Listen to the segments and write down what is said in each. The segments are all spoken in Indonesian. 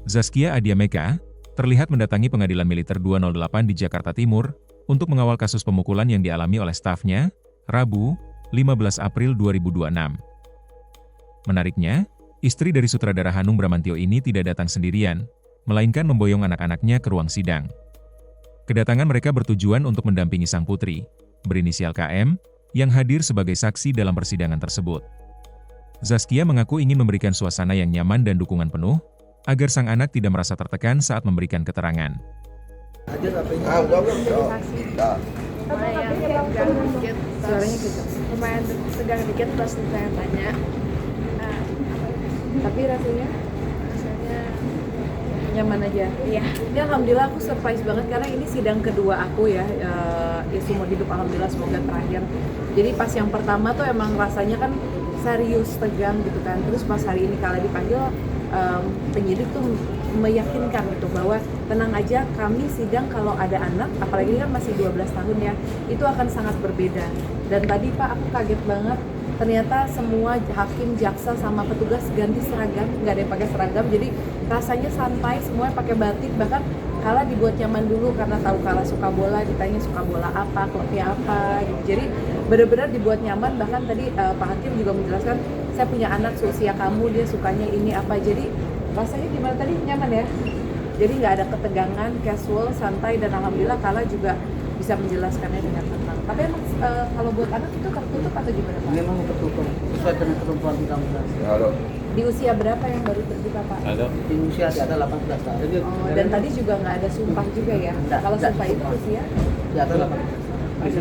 Zaskia Adiameka terlihat mendatangi Pengadilan Militer 208 di Jakarta Timur untuk mengawal kasus pemukulan yang dialami oleh stafnya, Rabu, 15 April 2026. Menariknya, istri dari sutradara Hanung Bramantyo ini tidak datang sendirian, melainkan memboyong anak-anaknya ke ruang sidang. Kedatangan mereka bertujuan untuk mendampingi sang putri, berinisial KM, yang hadir sebagai saksi dalam persidangan tersebut. Zaskia mengaku ingin memberikan suasana yang nyaman dan dukungan penuh, agar sang anak tidak merasa tertekan saat memberikan keterangan. Lumayan tegang dikit pas ditanya-tanya. Tapi rasanya nyaman aja. Iya. Ini alhamdulillah aku surprise banget karena ini sidang kedua aku ya seumur hidup, alhamdulillah semoga terakhir. Jadi pas yang pertama tuh emang rasanya kan serius, tegang gitu kan. Terus pas hari ini kala dipanggil penyidik tuh meyakinkan gitu bahwa tenang aja, kami sidang kalau ada anak, apalagi ini kan masih 12 tahun ya, itu akan sangat berbeda. Dan tadi Pak aku kaget banget, ternyata semua hakim, jaksa sama petugas ganti seragam, nggak ada yang pakai seragam, jadi rasanya santai, semuanya pakai batik. Bahkan Kala dibuat nyaman dulu karena tahu Kala suka bola, ditanya suka bola apa, klubnya apa gitu. Jadi benar-benar dibuat nyaman. Bahkan tadi Pak Hakim juga menjelaskan, saya punya anak seusia kamu, dia sukanya ini apa. Jadi rasanya gimana tadi, nyaman ya? Jadi nggak ada ketegangan, casual, santai, dan alhamdulillah Kala juga bisa menjelaskannya dengan tenang. Tapi emang kalau buat anak itu tertutup atau gimana Pak? Memang tertutup sesuai dengan ketentuan undang-undang. Di usia berapa yang baru terbuka Pak? Di usia di atas 18 tahun. Oh, dan tadi juga nggak ada sumpah juga ya? Kalau sumpah itu usia? Di atas 18.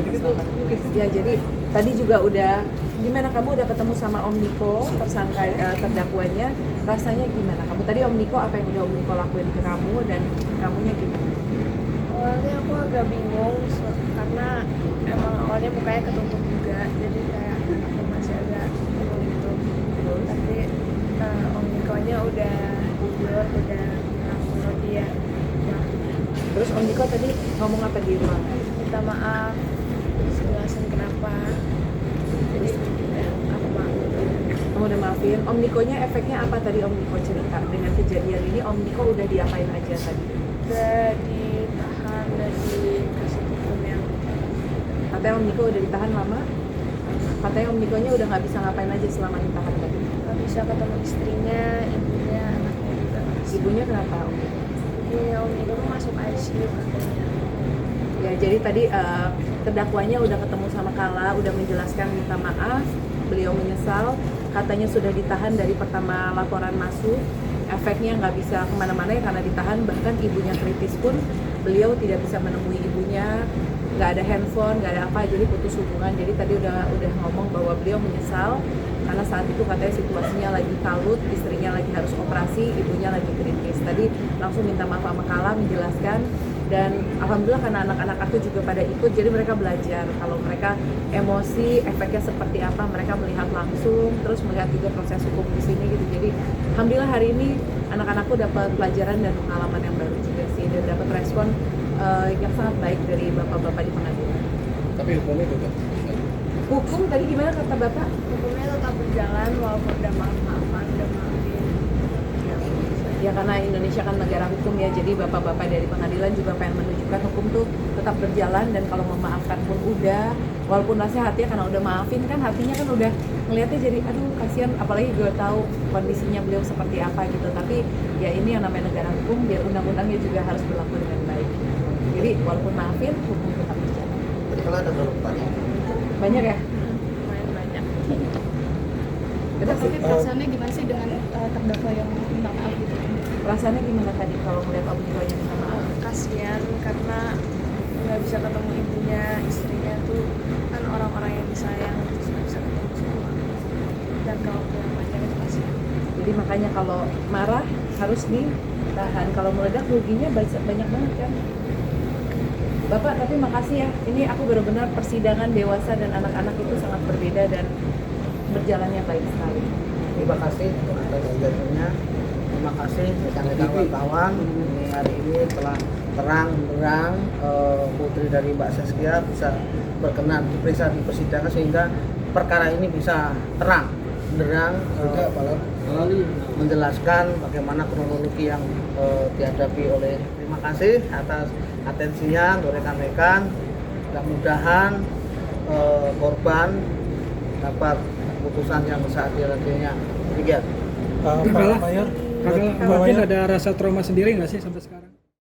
Ya, jadi tadi juga udah, gimana kamu udah ketemu sama Om Niko, tersangka terdakwanya, rasanya gimana? Kamu tadi Om Niko, apa yang udah Om Niko lakuin ke kamu dan kamunya gimana? Awalnya aku agak bingung karena emang awalnya mukanya ketutup juga, jadi kayak aku masih agak bingung gitu. Tapi Om Nikonya udah jujur, udah bilang kalau dia Terus Om Niko tadi ngomong apa di ruangan? minta maaf, terus jelasin kenapa. Jadi ya, aku maafin. Kamu udah maafin? Om Nikonya efeknya apa tadi Om Niko cerita? Dengan kejadian ini Om Niko udah diapain aja tadi? Udah ditahan dan dikasih hukum yang Katanya Om Niko udah ditahan lama? Katanya Om Nikonya udah nggak bisa ngapain aja selama ditahan tadi? nggak bisa ketemu istrinya, ibunya, anaknya juga nggak bisa. Ibunya kenapa Om Niko? Iya, Om Niko tuh masuk ICU katanya. Ya, jadi tadi terdakwanya udah ketemu sama Kala, udah menjelaskan minta maaf, beliau menyesal, katanya sudah ditahan dari pertama laporan masuk, efeknya nggak bisa kemana-mana ya karena ditahan, bahkan ibunya kritis pun beliau tidak bisa menemui ibunya, nggak ada handphone, nggak ada apa, jadi putus hubungan. Jadi tadi udah ngomong bahwa beliau menyesal karena saat itu katanya situasinya lagi kalut, istrinya lagi harus operasi, ibunya lagi kritis. Tadi langsung minta maaf sama Kala, menjelaskan. Dan alhamdulillah karena anak-anak aku juga pada ikut, jadi mereka belajar kalau mereka emosi efeknya seperti apa, mereka melihat langsung, terus melihat juga proses hukum di sini gitu. Jadi alhamdulillah hari ini anak-anakku dapat pelajaran dan pengalaman yang baru juga sih, dan dapat respon yang sangat baik dari bapak-bapak di pengadilan. Tapi hukumnya juga. Hukum tadi gimana kata bapak? Hukumnya tetap berjalan walaupun udah maaf-maafan, udah maafin. Ya karena Indonesia kan negara hukum ya, jadi bapak-bapak dari pengadilan juga pengen menunjukkan hukum tuh tetap berjalan, dan kalau memaafkan pun udah, walaupun rasanya hatinya karena udah maafin kan, hatinya kan udah ngeliatnya jadi aduh kasihan, apalagi gue tahu kondisinya beliau seperti apa gitu. Tapi ya ini yang namanya negara hukum, biar undang-undangnya juga harus berlaku dengan baik. Jadi walaupun maafin, hukum tetap berjalan. Jadi kalau ada berapa pertanyaan? Banyak ya? Lumayan banyak. Tapi perasaannya gimana sih dengan terdakwa yang minta maaf gitu? Rasanya gimana tadi kalau melihat Om Niko yang minta maaf? Kasian karena nggak bisa ketemu ibunya, istrinya tuh kan orang-orang yang disayang, terus nggak bisa ketemu semua. Dan kalau punya pacar itu kasian. Jadi makanya kalau marah harus ditahan, kalau meledak ruginya banyak banget kan. Bapak, tapi makasih ya, ini aku benar-benar persidangan dewasa dan anak-anak itu sangat berbeda dan berjalannya baik sekali. Terima kasih untuk atas jatuhnya. Terima kasih rekan-rekan wartawan. Ini hari ini telah terang benderang putri dari Mbak Zaskia bisa berkenan diperiksa di persidangan sehingga perkara ini bisa terang benderang menjelaskan bagaimana kronologi yang dihadapi oleh. Terima kasih atas atensinya untuk rekan-rekan. Mudah-mudahan korban dapat keputusan yang seadil-adilnya. Demikian. Pak Mayor, mungkin ada rasa trauma sendiri nggak sih sampai sekarang?